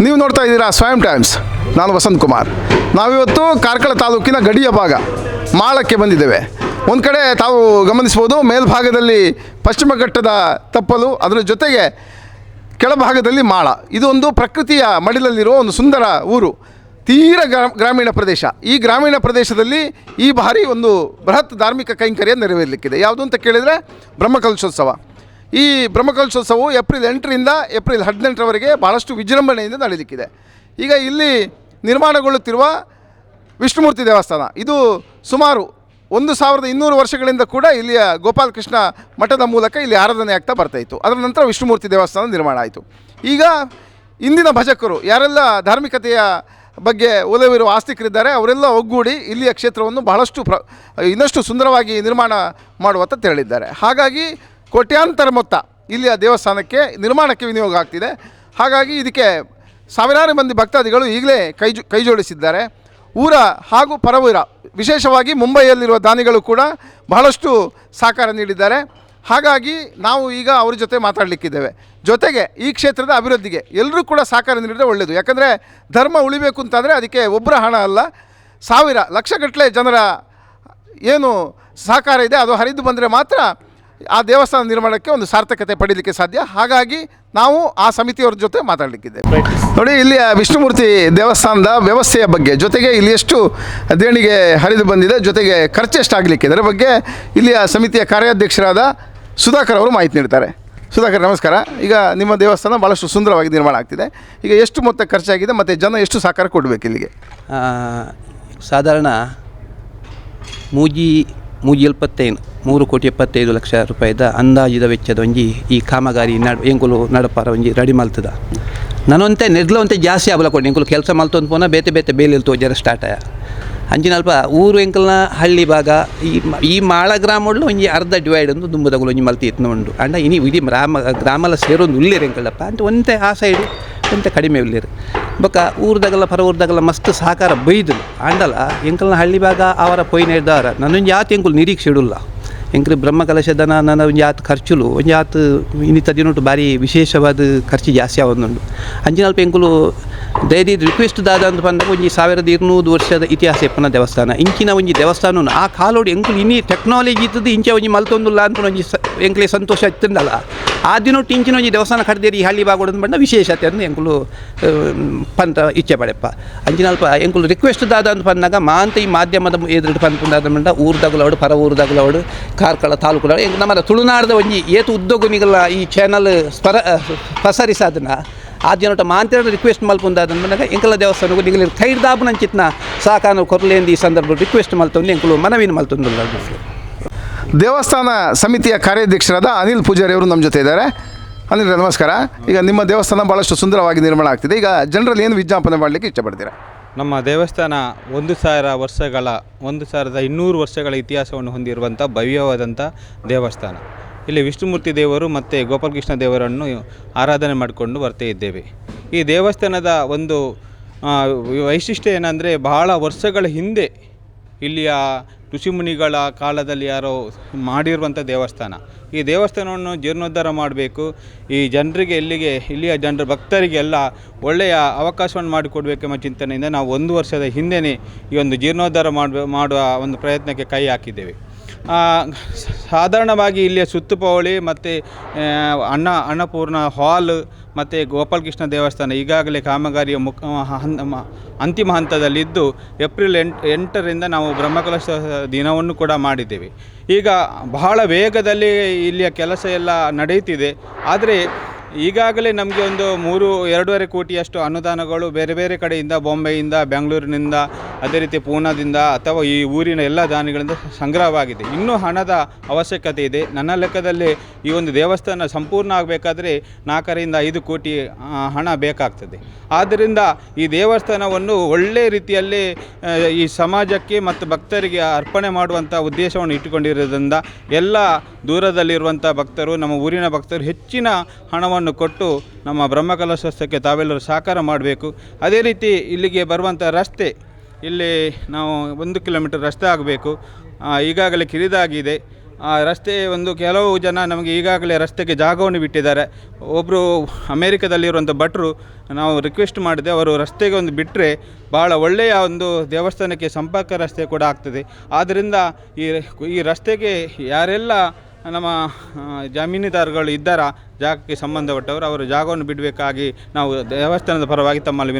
ನೀವು ನೋಡ್ತಾ ಇದ್ದೀರಾ ಸ್ವಯಂ ಟೈಮ್ಸ್. ನಾನು ವಸಂತ್ ಕುಮಾರ್. ನಾವಿವತ್ತು ಕಾರ್ಕಳ ತಾಲೂಕಿನ ಗಡಿಯ ಭಾಗ ಮಾಳಕ್ಕೆ ಬಂದಿದ್ದೇವೆ. ಒಂದು ಕಡೆ ತಾವು ಗಮನಿಸ್ಬೋದು, ಮೇಲ್ಭಾಗದಲ್ಲಿ ಪಶ್ಚಿಮ ಘಟ್ಟದ ತಪ್ಪಲು, ಅದರ ಜೊತೆಗೆ ಕೆಳಭಾಗದಲ್ಲಿ ಮಾಳ. ಇದು ಒಂದು ಪ್ರಕೃತಿಯ ಮಡಿಲಲ್ಲಿರುವ ಒಂದು ಸುಂದರ ಊರು, ತೀರ ಗ್ರಾಮೀಣ ಪ್ರದೇಶ. ಈ ಗ್ರಾಮೀಣ ಪ್ರದೇಶದಲ್ಲಿ ಈ ಬಾರಿ ಒಂದು ಬೃಹತ್ ಧಾರ್ಮಿಕ ಕೈಂಕರ್ಯ ನೆರವೇರಲಿಕ್ಕಿದೆ. ಯಾವುದು ಅಂತ ಕೇಳಿದರೆ ಬ್ರಹ್ಮಕಲಶೋತ್ಸವ. ಈ ಬ್ರಹ್ಮಕಲಶೋತ್ಸವವು ಏಪ್ರಿಲ್ 8ರಿಂದ ಏಪ್ರಿಲ್ 18ರವರೆಗೆ ಭಾಳಷ್ಟು ವಿಜೃಂಭಣೆಯಿಂದ ನಡೆಯಲಿಕ್ಕಿದೆ. ಈಗ ಇಲ್ಲಿ ನಿರ್ಮಾಣಗೊಳ್ಳುತ್ತಿರುವ ವಿಷ್ಣುಮೂರ್ತಿ ದೇವಸ್ಥಾನ ಇದು ಸುಮಾರು 1200 ವರ್ಷಗಳಿಂದ ಕೂಡ ಇಲ್ಲಿಯ ಗೋಪಾಲಕೃಷ್ಣ ಮಠದ ಮೂಲಕ ಇಲ್ಲಿ ಆರಾಧನೆ ಆಗ್ತಾ ಬರ್ತಾಯಿತ್ತು. ಅದರ ನಂತರ ವಿಷ್ಣುಮೂರ್ತಿ ದೇವಸ್ಥಾನ ನಿರ್ಮಾಣ ಆಯಿತು. ಈಗ ಇಂದಿನ ಭಜಕರು ಯಾರೆಲ್ಲ ಧಾರ್ಮಿಕತೆಯ ಬಗ್ಗೆ ಒಲವಿರುವ ಆಸ್ತಿಕರಿದ್ದಾರೆ ಅವರೆಲ್ಲ ಒಗ್ಗೂಡಿ ಇಲ್ಲಿಯ ಕ್ಷೇತ್ರವನ್ನು ಬಹಳಷ್ಟು ಇನ್ನಷ್ಟು ಸುಂದರವಾಗಿ ನಿರ್ಮಾಣ ಮಾಡುವತ್ತ ತೆರಳಿದ್ದಾರೆ. ಹಾಗಾಗಿ ಕೋಟ್ಯಾಂತರ ಮೊತ್ತ ಇಲ್ಲಿಯ ದೇವಸ್ಥಾನಕ್ಕೆ ನಿರ್ಮಾಣಕ್ಕೆ ವಿನಿಯೋಗ ಆಗ್ತಿದೆ. ಹಾಗಾಗಿ ಇದಕ್ಕೆ ಸಾವಿರಾರು ಮಂದಿ ಭಕ್ತಾದಿಗಳು ಈಗಲೇ ಕೈ ಜೋಡಿಸಿದ್ದಾರೆ. ಊರ ಹಾಗೂ ಪರವೂರ, ವಿಶೇಷವಾಗಿ ಮುಂಬೈಯಲ್ಲಿರುವ ದಾನಿಗಳು ಕೂಡ ಬಹಳಷ್ಟು ಸಹಕಾರ ನೀಡಿದ್ದಾರೆ. ಹಾಗಾಗಿ ನಾವು ಈಗ ಅವ್ರ ಜೊತೆ ಮಾತಾಡಲಿಕ್ಕಿದ್ದೇವೆ. ಜೊತೆಗೆ ಈ ಕ್ಷೇತ್ರದ ಅಭಿವೃದ್ಧಿಗೆ ಎಲ್ಲರೂ ಕೂಡ ಸಹಕಾರ ನೀಡಿದರೆ ಒಳ್ಳೆಯದು. ಯಾಕಂದರೆ ಧರ್ಮ ಉಳಿಬೇಕು ಅಂತಂದರೆ ಅದಕ್ಕೆ ಒಬ್ಬರ ಹಣ ಅಲ್ಲ, ಲಕ್ಷಗಟ್ಟಲೆ ಜನರ ಏನು ಸಹಕಾರ ಇದೆ ಅದು ಹರಿದು ಬಂದರೆ ಮಾತ್ರ ಆ ದೇವಸ್ಥಾನ ನಿರ್ಮಾಣಕ್ಕೆ ಒಂದು ಸಾರ್ಥಕತೆ ಪಡೀಲಿಕ್ಕೆ ಸಾಧ್ಯ. ಹಾಗಾಗಿ ನಾವು ಆ ಸಮಿತಿಯವ್ರ ಜೊತೆ ಮಾತಾಡಲಿಕ್ಕಿದ್ದೇವೆ. ನೋಡಿ, ಇಲ್ಲಿಯ ವಿಷ್ಣುಮೂರ್ತಿ ದೇವಸ್ಥಾನದ ವ್ಯವಸ್ಥೆಯ ಬಗ್ಗೆ, ಜೊತೆಗೆ ಇಲ್ಲಿ ಎಷ್ಟು ದೇಣಿಗೆ ಹರಿದು ಬಂದಿದೆ, ಜೊತೆಗೆ ಖರ್ಚು ಎಷ್ಟಾಗಲಿಕ್ಕೆ, ಇದರ ಬಗ್ಗೆ ಇಲ್ಲಿಯ ಸಮಿತಿಯ ಕಾರ್ಯಾಧ್ಯಕ್ಷರಾದ ಸುಧಾಕರ್ ಅವರು ಮಾಹಿತಿ ನೀಡ್ತಾರೆ. ಸುಧಾಕರ್, ನಮಸ್ಕಾರ. ಈಗ ನಿಮ್ಮ ದೇವಸ್ಥಾನ ಭಾಳಷ್ಟು ಸುಂದರವಾಗಿ ನಿರ್ಮಾಣ ಆಗ್ತಿದೆ. ಈಗ ಎಷ್ಟು ಮೊತ್ತ ಖರ್ಚಾಗಿದೆ ಮತ್ತು ಜನ ಎಷ್ಟು ಸಹಕಾರ ಕೊಡಬೇಕು ಇಲ್ಲಿಗೆ? ಸಾಧಾರಣ 3,75,00,000 ರೂಪಾಯಿದ ಅಂದಾಜಿದ ವೆಚ್ಚದ ಒಂಜಿ ಈ ಕಾಮಗಾರಿ ಎಂಕುಲು ನಡಪಾರ ಒಂಜಿ ರೆಡಿ ಮಲ್ತದ. ನಾನೊಂತೆ ನೆಡ್ಲೊಂತೆ ಜಾಸ್ತಿ ಅವಲಕೊಂಡು ಎಂಕುಲು ಕೆಲಸ ಮಲ್ತೊಂದು ಪೋನ ಬೇತೆ ಬೇಲಿ ತೋಜರ ಸ್ಟಾರ್ಟ್ ಆಯ ಅಂಚಿನಲ್ಪ ಊರು ಎಂಕಲ್ನ ಹಳ್ಳಿ ಭಾಗ ಈ ಮಾಳ ಗ್ರಾಮಗಳು ಒಂಜಿ ಅರ್ಧ ಡಿವೈಡ್ ಒಂದು ದುಂಬದಗಳು ಒಂಜಿ ಮಲ್ತಿ ಎತ್ಕೊಂಡು ಅಂಡ ಇನಿ ಇಡೀ ಗ್ರಾಮಲ ಸೇರೊಂದು ಉಳ್ಳೇರು ಎಂಕಲ್ಲಪ್ಪ ಅಂತ ಒಂತೆ ಆ ಸೈಡು ಒಂತೆ ಕಡಿಮೆ ಉಳ್ಳೇರು ಬೊಕ್ಕ ಊರ್ದಾಗಲ್ಲ ಪರ ಊರ್ದಾಗಲ್ಲ ಮಸ್ತ್ ಸಹಕಾರ ಬೈದಲು ಅಂಡಲ್ಲ ಎಂಕಲ್ನ ಹಳ್ಳಿ ಭಾಗ ಅವರ ಪೊಯ್ನ ಇದ್ದಾರ ನನ್ನೊಂದು ಯಾತು ಎಂಕುಲು ನಿರೀಕ್ಷೆ ಇಡಲ್ಲ. ಎಂಕ್ರೆ ಬ್ರಹ್ಮಕಲಶದನ ನನ್ನ ಒಂದು ಯಾತು ಖರ್ಚುಲು ಒಂದು ಯಾತು ಇನ್ನಿತ ದಿನೊಟ್ಟು ಭಾರಿ ವಿಶೇಷವಾದ ಖರ್ಚು ಜಾಸ್ತಿ ಆವೊಂದುಂಡು. ಅಂಚಿನಲ್ಪ ಎಂಕುಲು ದಯದಿ ರಿಕ್ವೆಸ್ಟ್ ದಾದ ಅಂತ ಬಂದಾಗ ಒಂಜಿ 1200 ವರ್ಷದ ಇತಿಹಾಸ ಎಪ್ಪನ ದೇವಸ್ಥಾನ ಇಂಚಿನ ಒಂಜಿ ದೇವಸ್ಥಾನ ಆ ಕಾಲೋಡು ಎಂಕುಲು ಇನ್ನಿ ಟೆಕ್ನಾಲಜಿ ಇದ್ದದ್ದು ಇಂಚೆ ಒಂಜಿ ಮಲ್ತೊಂದುಲ್ಲ ಅಂತ ಒಂಜಿ ಎಂಕ್ಲೆ ಸಂತೋಷ ಇತ್ತಂದಲ್ಲ. ಆ ದಿನೊಟ್ಟು ಇಂಚಿನ ಒಂಜಿ ದೇವಸ್ಥಾನ ಕಡ್ದೇರಿ ಈ ಹಳ್ಳಿ ಬಾಗೋಡು ಬಂದ ವಿಶೇಷತೆ ಅಂತ ಎಂಕುಲು ಪಂತ ಇಚ್ಛೆ ಪಡೆಪ್ಪ. ಅಂಚಿನಲ್ಪ ಎಂಕುಲು ರಿಕ್ವೆಸ್ಟ್ ದಾದ ಅಂತ ಬಂದಾಗ ಮಾಂತ ಈ ಮಾಧ್ಯಮದ ಎದುರು ಪಂಪುಂದಾದ ಬಂದ ಊರ್ದಾಗುಲವಡು ಪರ ಊರ್ದಾಗುಲವಡು ಕಾರ್ಕಳ ತಾಲೂಕು ನಮ್ಮ ತುಳುನಾಡದ ಒಂಜಿ ಏತು ಉದ್ಯೋಗನಿಗಳ ಈ ಚಾನಲ್ ಪಸರಿಸಾದನ ಆ ಜನಟ ಮಾಂತ್ರದ ರಿಕ್ವೆಸ್ಟ್ ಮಲ್ಪುಂದಾದ ಬಂದಾಗ ಎಂಕಲ ದೇವಸ್ಥಾನಕ್ಕೂ ನಿಗಲಿ ಕೈದಾಬು ನಂಚಿತ್ನ ಸಾಕಾನು ಕೊರಲೆಂದು ಈ ಸಂದರ್ಭ ರಿಕ್ವೆಸ್ಟ್ ಮಲ್ತೊಂದು ಎಂಕಲು ಮನವಿನ ಮಲ್ತೊಂದು. ದೇವಸ್ಥಾನ ಸಮಿತಿಯ ಕಾರ್ಯಾಧ್ಯಕ್ಷರಾದ ಅನಿಲ್ ಪೂಜಾರಿ ಅವರು ನಮ್ಮ ಜೊತೆ ಇದ್ದಾರೆ. ಅನಿಲ್, ನಮಸ್ಕಾರ. ಈಗ ನಿಮ್ಮ ದೇವಸ್ಥಾನ ಭಾಳಷ್ಟು ಸುಂದರವಾಗಿ ನಿರ್ಮಾಣ ಆಗ್ತಿದೆ. ಈಗ ಜನರಲ್ಲಿ ಏನು ವಿಜ್ಞಾಪನೆ ಮಾಡಲಿಕ್ಕೆ ಇಷ್ಟಪಡ್ತೀರಾ? ನಮ್ಮ ದೇವಸ್ಥಾನ 1200 ವರ್ಷಗಳ ಇತಿಹಾಸವನ್ನು ಹೊಂದಿರುವಂಥ ಭವ್ಯವಾದಂಥ ದೇವಸ್ಥಾನ. ಇಲ್ಲಿ ವಿಷ್ಣುಮೂರ್ತಿ ದೇವರು ಮತ್ತು ಗೋಪಾಲಕೃಷ್ಣ ದೇವರನ್ನು ಆರಾಧನೆ ಮಾಡಿಕೊಂಡು ಬರ್ತಾ ಇದ್ದೇವೆ. ಈ ದೇವಸ್ಥಾನದ ಒಂದು ವೈಶಿಷ್ಟ್ಯ ಏನಂದರೆ, ಬಹಳ ವರ್ಷಗಳ ಹಿಂದೆ ಇಲ್ಲಿಯ ಋಷಿಮುನಿಗಳ ಕಾಲದಲ್ಲಿ ಯಾರೋ ಮಾಡಿರುವಂಥ ದೇವಸ್ಥಾನ. ಈ ದೇವಸ್ಥಾನವನ್ನು ಜೀರ್ಣೋದ್ಧಾರ ಮಾಡಬೇಕು, ಈ ಜನರಿಗೆ ಇಲ್ಲಿಯ ಜನರ ಭಕ್ತರಿಗೆಲ್ಲ ಒಳ್ಳೆಯ ಅವಕಾಶವನ್ನು ಮಾಡಿಕೊಡ್ಬೇಕೆಂಬ ಚಿಂತನೆಯಿಂದ ನಾವು 1 ವರ್ಷದ ಹಿಂದೆಯೇ ಈ ಒಂದು ಜೀರ್ಣೋದ್ಧಾರ ಮಾಡುವ ಒಂದು ಪ್ರಯತ್ನಕ್ಕೆ ಕೈ ಹಾಕಿದ್ದೇವೆ. ಸಾಧಾರಣವಾಗಿ ಇಲ್ಲಿಯ ಸುತ್ತುಪವಳಿ ಮತ್ತು ಅನ್ನಪೂರ್ಣ ಹಾಲ್ ಮತ್ತು ಗೋಪಾಲಕೃಷ್ಣ ದೇವಸ್ಥಾನ ಈಗಾಗಲೇ ಕಾಮಗಾರಿಯ ಅಂತಿಮ ಹಂತದಲ್ಲಿದ್ದು ಏಪ್ರಿಲ್ 8ರಿಂದ ನಾವು ಬ್ರಹ್ಮಕಲಶ ದಿನವನ್ನು ಕೂಡ ಮಾಡಿದ್ದೇವೆ. ಈಗ ಬಹಳ ವೇಗದಲ್ಲಿ ಇಲ್ಲಿಯ ಕೆಲಸ ಎಲ್ಲ ನಡೆಯುತ್ತಿದೆ. ಆದರೆ ಈಗಾಗಲೇ ನಮಗೆ ಒಂದು 2.5 ಕೋಟಿಯಷ್ಟು ಅನುದಾನಗಳು ಬೇರೆ ಬೇರೆ ಕಡೆಯಿಂದ, ಬಾಂಬೆಯಿಂದ, ಬೆಂಗಳೂರಿನಿಂದ, ಅದೇ ರೀತಿ ಪೂನಾದಿಂದ ಅಥವಾ ಈ ಊರಿನ ಎಲ್ಲ ದಾನಿಗಳಿಂದ ಸಂಗ್ರಹವಾಗಿದೆ. ಇನ್ನೂ ಹಣದ ಅವಶ್ಯಕತೆ ಇದೆ. ನನ್ನ ಲೆಕ್ಕದಲ್ಲಿ ಈ ಒಂದು ದೇವಸ್ಥಾನ ಸಂಪೂರ್ಣ ಆಗಬೇಕಾದ್ರೆ 4ರಿಂದ 5 ಕೋಟಿ ಹಣ ಬೇಕಾಗ್ತದೆ. ಆದ್ದರಿಂದ ಈ ದೇವಸ್ಥಾನವನ್ನು ಒಳ್ಳೆಯ ರೀತಿಯಲ್ಲಿ ಈ ಸಮಾಜಕ್ಕೆ ಮತ್ತು ಭಕ್ತರಿಗೆ ಅರ್ಪಣೆ ಮಾಡುವಂಥ ಉದ್ದೇಶವನ್ನು ಇಟ್ಟುಕೊಂಡಿರೋದ್ರಿಂದ ಎಲ್ಲ ದೂರದಲ್ಲಿರುವಂಥ ಭಕ್ತರು, ನಮ್ಮ ಊರಿನ ಭಕ್ತರು ಹೆಚ್ಚಿನ ಹಣವನ್ನು ಕೊಟ್ಟು ನಮ್ಮ ಬ್ರಹ್ಮಕಲಶೋತ್ಸವಕ್ಕೆ ತಾವೆಲ್ಲರೂ ಸಹಕಾರ ಮಾಡಬೇಕು. ಅದೇ ರೀತಿ ಇಲ್ಲಿಗೆ ಬರುವಂಥ ರಸ್ತೆ, ಇಲ್ಲಿ ನಾವು 1 ಕಿಲೋಮೀಟರ್ ರಸ್ತೆ ಆಗಬೇಕು, ಈಗಾಗಲೇ ಕಿರಿದಾಗಿದೆ. ಆ ರಸ್ತೆ ಒಂದು ಕೆಲವು ಜನ ನಮಗೆ ಈಗಾಗಲೇ ರಸ್ತೆಗೆ ಜಾಗವನ್ನು ಬಿಟ್ಟಿದ್ದಾರೆ. ಒಬ್ಬರು ಅಮೇರಿಕದಲ್ಲಿರುವಂಥ ಭಟ್ರು ನಾವು ರಿಕ್ವೆಸ್ಟ್ ಮಾಡಿದೆ, ಅವರು ರಸ್ತೆಗೆ ಒಂದು ಬಿಟ್ಟರೆ ಭಾಳ ಒಳ್ಳೆಯ ಒಂದು ದೇವಸ್ಥಾನಕ್ಕೆ ಸಂಪರ್ಕ ರಸ್ತೆ ಕೂಡ ಆಗ್ತದೆ. ಆದ್ದರಿಂದ ಈ ರಸ್ತೆಗೆ ಯಾರೆಲ್ಲ ನಮ್ಮ ಜಮೀನುದಾರಗಳು ಇದ್ದಾರ ಜಾಗಕ್ಕೆ ಸಂಬಂಧಪಟ್ಟವರು ಅವರು ಜಾಗವನ್ನು ಬಿಡಬೇಕಾಗಿ ನಾವು ದೇವಸ್ಥಾನದ ಪರವಾಗಿ ತಮ್ಮಲ್ಲಿ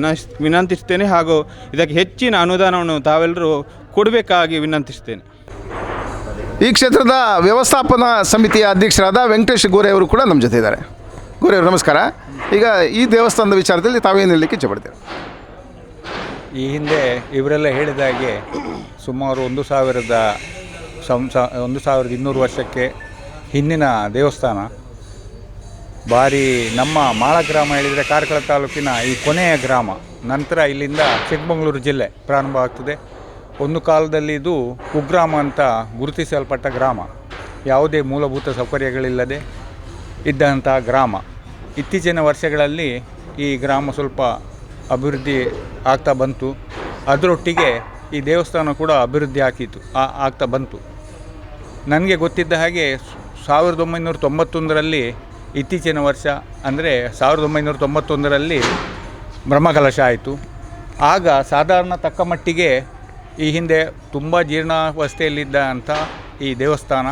ವಿನಂತಿಸ್ತೇನೆ. ಹಾಗೂ ಇದಕ್ಕೆ ಹೆಚ್ಚಿನ ಅನುದಾನವನ್ನು ತಾವೆಲ್ಲರೂ ಕೊಡಬೇಕಾಗಿ ವಿನಂತಿಸ್ತೇನೆ. ಈ ಕ್ಷೇತ್ರದ ವ್ಯವಸ್ಥಾಪನಾ ಸಮಿತಿಯ ಅಧ್ಯಕ್ಷರಾದ ವೆಂಕಟೇಶ್ ಗೋರೆ ಅವರು ಕೂಡ ನಮ್ಮ ಜೊತೆ ಇದ್ದಾರೆ. ಗೋರೆ ಅವರು ನಮಸ್ಕಾರ. ಈಗ ಈ ದೇವಸ್ಥಾನದ ವಿಚಾರದಲ್ಲಿ ತಾವೇನು ಹೇಳಲಿಕ್ಕೆ ಇಷ್ಟಪಡ್ತೀರಾ? ಈ ಹಿಂದೆ ಇವರೆಲ್ಲ ಹೇಳಿದ ಹಾಗೆ ಸುಮಾರು 1200 ವರ್ಷಕ್ಕೆ ಹಿಂದಿನ ದೇವಸ್ಥಾನ. ಭಾರಿ ನಮ್ಮ ಮಾಳ ಗ್ರಾಮ ಹೇಳಿದರೆ ಕಾರ್ಕಳ ತಾಲೂಕಿನ ಈ ಕೊನೆಯ ಗ್ರಾಮ. ನಂತರ ಇಲ್ಲಿಂದ ಚಿಕ್ಕಮಗಳೂರು ಜಿಲ್ಲೆ ಪ್ರಾರಂಭ ಆಗ್ತದೆ. ಒಂದು ಕಾಲದಲ್ಲಿ ಇದು ಕುಗ್ರಾಮ ಅಂತ ಗುರುತಿಸಲ್ಪಟ್ಟ ಗ್ರಾಮ. ಯಾವುದೇ ಮೂಲಭೂತ ಸೌಕರ್ಯಗಳಿಲ್ಲದೆ ಇದ್ದಂಥ ಗ್ರಾಮ. ಇತ್ತೀಚಿನ ವರ್ಷಗಳಲ್ಲಿ ಈ ಗ್ರಾಮ ಸ್ವಲ್ಪ ಅಭಿವೃದ್ಧಿ ಆಗ್ತಾ ಬಂತು. ಅದರೊಟ್ಟಿಗೆ ಈ ದೇವಸ್ಥಾನ ಕೂಡ ಅಭಿವೃದ್ಧಿ ಆಗ್ತಾ ಬಂತು. ನನಗೆ ಗೊತ್ತಿದ್ದ ಹಾಗೆ 1991ರಲ್ಲಿ ಇತ್ತೀಚಿನ ವರ್ಷ ಅಂದರೆ 1991ರಲ್ಲಿ ಬ್ರಹ್ಮಕಲಶ ಆಯಿತು. ಆಗ ಸಾಧಾರಣ ತಕ್ಕ ಮಟ್ಟಿಗೆ ಈ ಹಿಂದೆ ತುಂಬ ಜೀರ್ಣಾವಸ್ಥೆಯಲ್ಲಿದ್ದ ಅಂಥ ಈ ದೇವಸ್ಥಾನ,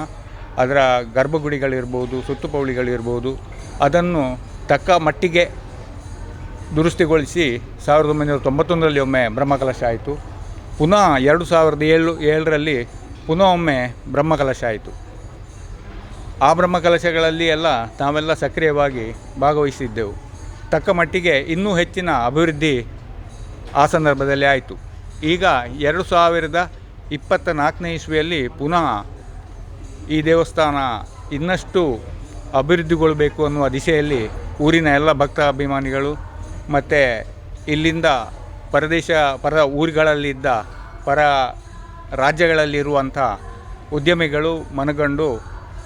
ಅದರ ಗರ್ಭಗುಡಿಗಳಿರ್ಬೋದು, ಸುತ್ತುಪೌಳಿಗಳಿರ್ಬೋದು, ಅದನ್ನು ತಕ್ಕ ಮಟ್ಟಿಗೆ ದುರಸ್ತಿಗೊಳಿಸಿ 1991ರಲ್ಲಿ ಒಮ್ಮೆ ಬ್ರಹ್ಮಕಲಶ ಆಯಿತು. ಪುನಃ 2007ರಲ್ಲಿ ಪುನಃ ಒಮ್ಮೆ ಬ್ರಹ್ಮಕಲಶ ಆಯಿತು. ಆ ಬ್ರಹ್ಮಕಲಶಗಳಲ್ಲಿ ನಾವೆಲ್ಲ ಸಕ್ರಿಯವಾಗಿ ಭಾಗವಹಿಸಿದ್ದೆವು. ತಕ್ಕ ಮಟ್ಟಿಗೆ ಇನ್ನೂ ಹೆಚ್ಚಿನ ಅಭಿವೃದ್ಧಿ ಆ ಸಂದರ್ಭದಲ್ಲಿ ಆಯಿತು. ಈಗ 2024ನೇ ಇಸ್ವಿಯಲ್ಲಿ ಪುನಃ ಈ ದೇವಸ್ಥಾನ ಇನ್ನಷ್ಟು ಅಭಿವೃದ್ಧಿಗೊಳ್ಳಬೇಕು ಅನ್ನುವ ದಿಶೆಯಲ್ಲಿ ಊರಿನ ಎಲ್ಲ ಭಕ್ತಾಭಿಮಾನಿಗಳು ಮತ್ತು ಇಲ್ಲಿಂದ ಪರ ಊರುಗಳಲ್ಲಿದ್ದ ಪರ ರಾಜ್ಯಗಳಲ್ಲಿರುವಂಥ ಉದ್ಯಮಿಗಳು ಮನಗಂಡು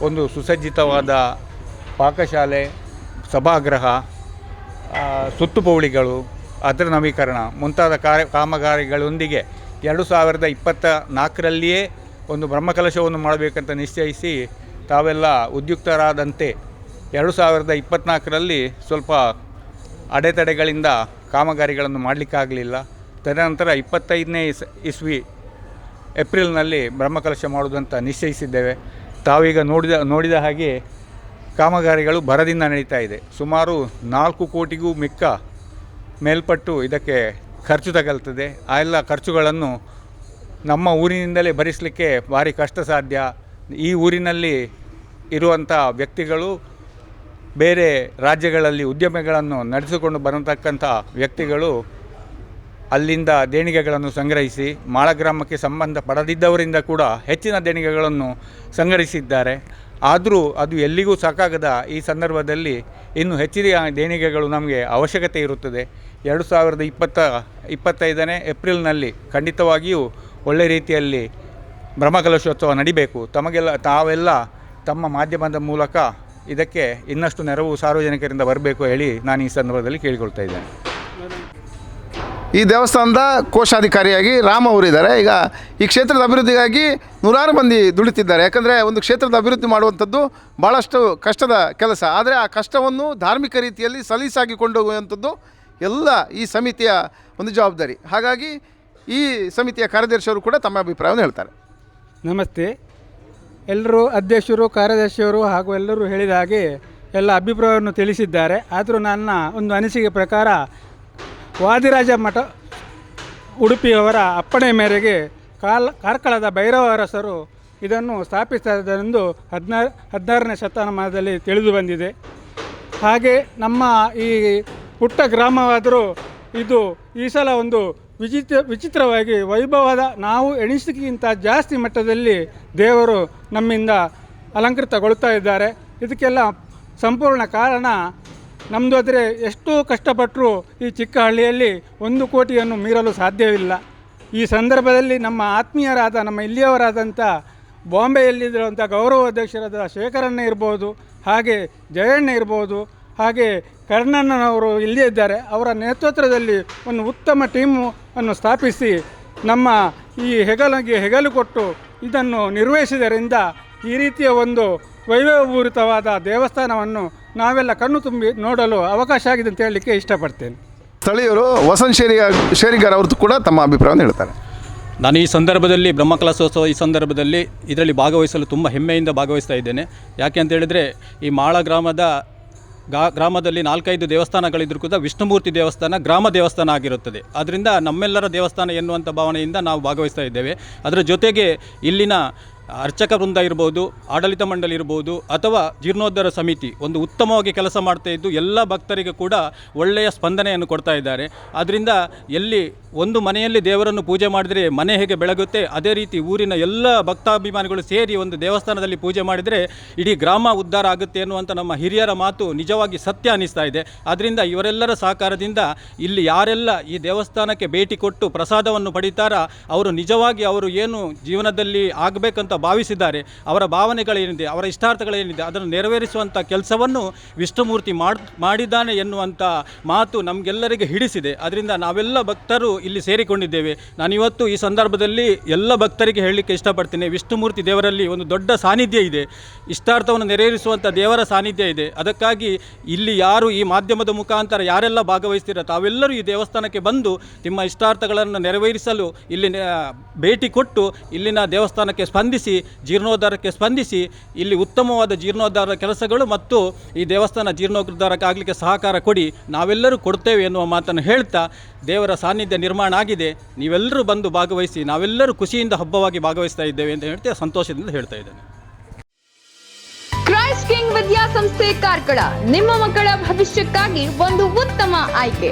ಒಂದು ಸುಸಜ್ಜಿತವಾದ ಪಾಕಶಾಲೆ, ಸಭಾಗೃಹ, ಸುತ್ತುಪೌಳಿಗಳು, ಅದರ ನವೀಕರಣ ಮುಂತಾದ ಕಾಮಗಾರಿಗಳೊಂದಿಗೆ 2024ರಲ್ಲಿಯೇ ಒಂದು ಬ್ರಹ್ಮಕಲಶವನ್ನು ಮಾಡಬೇಕಂತ ನಿಶ್ಚಯಿಸಿ ತಾವೆಲ್ಲ ಉದ್ಯುಕ್ತರಾದಂತೆ 2024ರಲ್ಲಿ ಸ್ವಲ್ಪ ಅಡೆತಡೆಗಳಿಂದ ಕಾಮಗಾರಿಗಳನ್ನು ಮಾಡಲಿಕ್ಕಾಗಲಿಲ್ಲ. ತದನಂತರ 25ನೇ ಇಸ್ವಿ ಏಪ್ರಿಲ್ನಲ್ಲಿ ಬ್ರಹ್ಮಕಲಶ ಮಾಡುವುದಂತ ನಿಶ್ಚಯಿಸಿದ್ದೇವೆ. ತಾವೀಗ ನೋಡಿದ ಹಾಗೆ ಕಾಮಗಾರಿಗಳು ಭರದಿಂದ ನಡೀತಾ ಇದೆ. ಸುಮಾರು 4 ಕೋಟಿಗೂ ಮಿಕ್ಕ ಮೇಲ್ಪಟ್ಟು ಇದಕ್ಕೆ ಖರ್ಚು ತಗಲ್ತದೆ. ಆ ಎಲ್ಲ ಖರ್ಚುಗಳನ್ನು ನಮ್ಮ ಊರಿನಿಂದಲೇ ಭರಿಸಲಿಕ್ಕೆ ಭಾರಿ ಕಷ್ಟ ಸಾಧ್ಯ. ಈ ಊರಿನಲ್ಲಿ ಇರುವಂಥ ವ್ಯಕ್ತಿಗಳು ಬೇರೆ ರಾಜ್ಯಗಳಲ್ಲಿ ಉದ್ಯಮಗಳನ್ನು ನಡೆಸಿಕೊಂಡು ಬರತಕ್ಕಂಥ ವ್ಯಕ್ತಿಗಳು ಅಲ್ಲಿಂದ ದೇಣಿಗೆಗಳನ್ನು ಸಂಗ್ರಹಿಸಿ ಮಾಳ ಗ್ರಾಮಕ್ಕೆ ಸಂಬಂಧ ಪಡೆದಿದ್ದವರಿಂದ ಕೂಡ ಹೆಚ್ಚಿನ ದೇಣಿಗೆಗಳನ್ನು ಸಂಗ್ರಹಿಸಿದ್ದಾರೆ. ಆದರೂ ಅದು ಎಲ್ಲಿಗೂ ಸಾಕಾಗದ ಈ ಸಂದರ್ಭದಲ್ಲಿ ಇನ್ನು ಹೆಚ್ಚಿನ ದೇಣಿಗೆಗಳು ನಮಗೆ ಅವಶ್ಯಕತೆ ಇರುತ್ತದೆ. 2025ನೇ ಏಪ್ರಿಲ್ನಲ್ಲಿ ಖಂಡಿತವಾಗಿಯೂ ಒಳ್ಳೆ ರೀತಿಯಲ್ಲಿ ಬ್ರಹ್ಮಕಲಶೋತ್ಸವ ನಡಿಬೇಕು. ತಾವೆಲ್ಲ ತಮ್ಮ ಮಾಧ್ಯಮದ ಮೂಲಕ ಇದಕ್ಕೆ ಇನ್ನಷ್ಟು ನೆರವು ಸಾರ್ವಜನಿಕರಿಂದ ಬರಬೇಕು ಹೇಳಿ ನಾನು ಈ ಸಂದರ್ಭದಲ್ಲಿ ಕೇಳಿಕೊಳ್ತಾ ಇದ್ದೇನೆ. ಈ ದೇವಸ್ಥಾನದ ಕೋಶಾಧಿಕಾರಿಯಾಗಿ ರಾಮ ಅವರಿದ್ದಾರೆ. ಈಗ ಈ ಕ್ಷೇತ್ರದ ಅಭಿವೃದ್ಧಿಗಾಗಿ ನೂರಾರು ಮಂದಿ ದುಡಿತಿದ್ದಾರೆ. ಯಾಕಂದರೆ ಒಂದು ಕ್ಷೇತ್ರದ ಅಭಿವೃದ್ಧಿ ಮಾಡುವಂಥದ್ದು ಭಾಳಷ್ಟು ಕಷ್ಟದ ಕೆಲಸ. ಆದರೆ ಆ ಕಷ್ಟವನ್ನು ಧಾರ್ಮಿಕ ರೀತಿಯಲ್ಲಿ ಸಲೀಸಾಗಿ ಕೊಂಡೋಗುವಂಥದ್ದು ಎಲ್ಲ ಈ ಸಮಿತಿಯ ಒಂದು ಜವಾಬ್ದಾರಿ. ಹಾಗಾಗಿ ಈ ಸಮಿತಿಯ ಕಾರ್ಯದರ್ಶಿಯವರು ಕೂಡ ತಮ್ಮ ಅಭಿಪ್ರಾಯವನ್ನು ಹೇಳ್ತಾರೆ. ನಮಸ್ತೆ. ಎಲ್ಲರೂ ಅಧ್ಯಕ್ಷರು, ಕಾರ್ಯದರ್ಶಿಯವರು ಹಾಗೂ ಎಲ್ಲರೂ ಹೇಳಿದ ಹಾಗೆ ಎಲ್ಲ ಅಭಿಪ್ರಾಯವನ್ನು ತಿಳಿಸಿದ್ದಾರೆ. ಆದರೂ ನನ್ನ ಒಂದು ಅನಿಸಿಕೆ ಪ್ರಕಾರ ವಾದಿರಾಜ ಮಠ ಉಡುಪಿಯವರ ಅಪ್ಪಣೆ ಮೇರೆಗೆ ಕಾರ್ಕಳದ ಭೈರವ ಅರಸರು ಇದನ್ನು ಸ್ಥಾಪಿಸಿದರೆಂದು 16ನೇ ಶತಮಾನದಲ್ಲಿ ತಿಳಿದು ಬಂದಿದೆ. ಹಾಗೆ ನಮ್ಮ ಈ ಪುಟ್ಟ ಗ್ರಾಮವಾದರೂ ಇದು ಈ ಸಲ ಒಂದು ವಿಚಿತ್ರವಾಗಿ ವೈಭವದ, ನಾವು ಎಣಿಸಿಕ್ಕಿಂತ ಜಾಸ್ತಿ ಮಟ್ಟದಲ್ಲಿ ದೇವರು ನಮ್ಮಿಂದ ಅಲಂಕೃತಗೊಳ್ತಾ ಇದ್ದಾರೆ. ಇದಕ್ಕೆಲ್ಲ ಸಂಪೂರ್ಣ ಕಾರಣ ನಮ್ಮದು. ಆದರೆ ಎಷ್ಟೋ ಕಷ್ಟಪಟ್ಟರೂ ಈ ಚಿಕ್ಕ ಹಳ್ಳಿಯಲ್ಲಿ 1 ಕೋಟಿಯನ್ನು ಮೀರಲು ಸಾಧ್ಯವಿಲ್ಲ. ಈ ಸಂದರ್ಭದಲ್ಲಿ ನಮ್ಮ ಆತ್ಮೀಯರಾದ, ನಮ್ಮ ಇಲ್ಲಿಯವರಾದಂಥ ಬಾಂಬೆಯಲ್ಲಿರುವಂಥ ಗೌರವ ಅಧ್ಯಕ್ಷರಾದ ಶೇಖರಣ್ಣ ಇರ್ಬೋದು, ಹಾಗೆ ಜಯಣ್ಣ ಇರ್ಬೋದು, ಹಾಗೆ ಕರ್ಣಣ್ಣನವರು ಇಲ್ಲೇ ಇದ್ದಾರೆ. ಅವರ ನೇತೃತ್ವದಲ್ಲಿ ಒಂದು ಉತ್ತಮ ಟೀಮು ಅನ್ನು ಸ್ಥಾಪಿಸಿ ನಮ್ಮ ಈ ಹೆಗಲಿಗೆ ಹೆಗಲು ಕೊಟ್ಟು ಇದನ್ನು ನಿರ್ವಹಿಸಿದ್ದರಿಂದ ಈ ರೀತಿಯ ಒಂದು ವೈಭವಪೂರಿತವಾದ ದೇವಸ್ಥಾನವನ್ನು ನಾವೆಲ್ಲ ಕಣ್ಣು ತುಂಬಿ ನೋಡಲು ಅವಕಾಶ ಆಗಿದೆ ಅಂತ ಹೇಳಲಿಕ್ಕೆ ಇಷ್ಟಪಡ್ತೇನೆ. ಸ್ಥಳೀಯರು ವಸಂತ್ ಶೇರಿಗಾರ್ ಅವ್ರದ್ದು ಕೂಡ ತಮ್ಮ ಅಭಿಪ್ರಾಯವನ್ನು ಹೇಳ್ತಾರೆ. ನಾನು ಈ ಸಂದರ್ಭದಲ್ಲಿ ಬ್ರಹ್ಮಕಲಶೋತ್ಸವ ಈ ಸಂದರ್ಭದಲ್ಲಿ ಇದರಲ್ಲಿ ಭಾಗವಹಿಸಲು ತುಂಬ ಹೆಮ್ಮೆಯಿಂದ ಭಾಗವಹಿಸ್ತಾ ಇದ್ದೇನೆ. ಯಾಕೆ ಅಂತ ಹೇಳಿದರೆ ಈ ಮಾಳ ಗ್ರಾಮದಲ್ಲಿ 4-5 ದೇವಸ್ಥಾನಗಳಿದ್ರೂ ಕೂಡ ವಿಷ್ಣುಮೂರ್ತಿ ದೇವಸ್ಥಾನ ಗ್ರಾಮ ದೇವಸ್ಥಾನ ಆಗಿರುತ್ತದೆ. ಆದ್ದರಿಂದ ನಮ್ಮೆಲ್ಲರ ದೇವಸ್ಥಾನ ಎನ್ನುವಂಥ ಭಾವನೆಯಿಂದ ನಾವು ಭಾಗವಹಿಸ್ತಾ ಇದ್ದೇವೆ. ಅದರ ಜೊತೆಗೆ ಇಲ್ಲಿನ ಅರ್ಚಕ ವೃಂದ ಇರ್ಬೋದು, ಆಡಳಿತ ಮಂಡಳಿ ಇರ್ಬೋದು, ಅಥವಾ ಜೀರ್ಣೋದ್ಧಾರ ಸಮಿತಿ ಒಂದು ಉತ್ತಮವಾಗಿ ಕೆಲಸ ಮಾಡ್ತಾ ಇದ್ದು ಎಲ್ಲ ಭಕ್ತರಿಗೆ ಕೂಡ ಒಳ್ಳೆಯ ಸ್ಪಂದನೆಯನ್ನು ಕೊಡ್ತಾ ಇದ್ದಾರೆ. ಆದ್ದರಿಂದ ಎಲ್ಲಿ ಒಂದು ಮನೆಯಲ್ಲಿ ದೇವರನ್ನು ಪೂಜೆ ಮಾಡಿದರೆ ಮನೆ ಹೇಗೆ ಬೆಳಗುತ್ತೆ, ಅದೇ ರೀತಿ ಊರಿನ ಎಲ್ಲ ಭಕ್ತಾಭಿಮಾನಿಗಳು ಸೇರಿ ಒಂದು ದೇವಸ್ಥಾನದಲ್ಲಿ ಪೂಜೆ ಮಾಡಿದರೆ ಇಡೀ ಗ್ರಾಮ ಉದ್ಧಾರ ಆಗುತ್ತೆ ಎನ್ನುವಂಥ ನಮ್ಮ ಹಿರಿಯರ ಮಾತು ನಿಜವಾಗಿ ಸತ್ಯ ಅನ್ನಿಸ್ತಾ ಇದೆ. ಆದ್ದರಿಂದ ಇವರೆಲ್ಲರ ಸಹಕಾರದಿಂದ ಇಲ್ಲಿ ಯಾರೆಲ್ಲ ಈ ದೇವಸ್ಥಾನಕ್ಕೆ ಭೇಟಿ ಕೊಟ್ಟು ಪ್ರಸಾದವನ್ನು ಪಡಿತಾರ ಅವರು ನಿಜವಾಗಿ ಅವರು ಏನು ಜೀವನದಲ್ಲಿ ಆಗಬೇಕಂತ ಭಾವಿಸಿದ್ದಾರೆ, ಅವರ ಭಾವನೆಗಳೇನಿದೆ, ಅವರ ಇಷ್ಟಾರ್ಥಗಳೇನಿದೆ ಅದನ್ನು ನೆರವೇರಿಸುವಂಥ ಕೆಲಸವನ್ನು ವಿಷ್ಣುಮೂರ್ತಿ ಮಾಡಿದ್ದಾನೆ ಎನ್ನುವಂಥ ಮಾತು ನಮಗೆಲ್ಲರಿಗೆ ಹಿಡಿಸಿದೆ. ಅದರಿಂದ ನಾವೆಲ್ಲ ಭಕ್ತರು ಇಲ್ಲಿ ಸೇರಿಕೊಂಡಿದ್ದೇವೆ. ನಾನಿವತ್ತು ಈ ಸಂದರ್ಭದಲ್ಲಿ ಎಲ್ಲ ಭಕ್ತರಿಗೆ ಹೇಳಲಿಕ್ಕೆ ಇಷ್ಟಪಡ್ತೀನಿ, ವಿಷ್ಣುಮೂರ್ತಿ ದೇವರಲ್ಲಿ ಒಂದು ದೊಡ್ಡ ಸಾನ್ನಿಧ್ಯ ಇದೆ, ಇಷ್ಟಾರ್ಥವನ್ನು ನೆರವೇರಿಸುವಂಥ ದೇವರ ಸಾನ್ನಿಧ್ಯ ಇದೆ. ಅದಕ್ಕಾಗಿ ಇಲ್ಲಿ ಯಾರು ಈ ಮಾಧ್ಯಮದ ಮುಖಾಂತರ ಯಾರೆಲ್ಲ ಭಾಗವಹಿಸ್ತೀರ ತಾವೆಲ್ಲರೂ ಈ ದೇವಸ್ಥಾನಕ್ಕೆ ಬಂದು ನಿಮ್ಮ ಇಷ್ಟಾರ್ಥಗಳನ್ನು ನೆರವೇರಿಸಲು ಇಲ್ಲಿ ಭೇಟಿ ಕೊಟ್ಟು ಇಲ್ಲಿನ ದೇವಸ್ಥಾನಕ್ಕೆ ಸ್ಪಂದಿಸಿ, ಜೀರ್ಣೋದ್ಧಾರಕ್ಕೆ ಸ್ಪಂದಿಸಿ ಇಲ್ಲಿ ಉತ್ತಮವಾದ ಜೀರ್ಣೋದ್ಧಾರ ಕೆಲಸಗಳು ಮತ್ತು ಈ ದೇವಸ್ಥಾನ ಜೀರ್ಣೋದ್ಧಾರಕ್ಕಾಗಲಿಕ್ಕೆ ಸಹಕಾರ ಕೊಡಿ, ನಾವೆಲ್ಲರೂ ಕೊಡ್ತೇವೆ ಎನ್ನುವ ಮಾತನ್ನು ಹೇಳ್ತಾ ದೇವರ ಸಾನ್ನಿಧ್ಯ ನಿರ್ಮಾಣ ಆಗಿದೆ, ನೀವೆಲ್ಲರೂ ಬಂದು ಭಾಗವಹಿಸಿ, ನಾವೆಲ್ಲರೂ ಖುಷಿಯಿಂದ ಹಬ್ಬವಾಗಿ ಭಾಗವಹಿಸ್ತಾ ಇದ್ದೇವೆ ಅಂತ ಹೇಳ್ತಾ ಸಂತೋಷದಿಂದ ಹೇಳ್ತಾ ಇದ್ದೇನೆ. ಕ್ರೈಸ್ಟ್ ಕಿಂಗ್ ವಿದ್ಯಾಸಂಸ್ಥೆ ಕಾರ್ಕಳ ನಿಮ್ಮ ಮಕ್ಕಳ ಭವಿಷ್ಯಕ್ಕಾಗಿ ಒಂದು ಉತ್ತಮ ಆಯ್ಕೆ.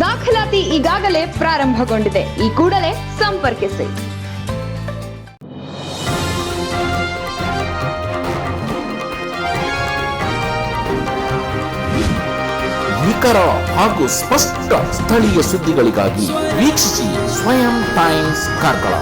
ದಾಖಲಾತಿ ಈಗಾಗಲೇ ಪ್ರಾರಂಭಗೊಂಡಿದೆ. ಈ ಕೂಡಲೇ ಸಂಪರ್ಕಿಸಿ. ನಿಖರ ಹಾಗೂ ಸ್ಪಷ್ಟ ಸ್ಥಳೀಯ ಸುದ್ದಿಗಳಿಗಾಗಿ ವೀಕ್ಷಿಸಿ ಸ್ವಯಂ ಟೈಮ್ಸ್ ಕಾರ್ಕಳ.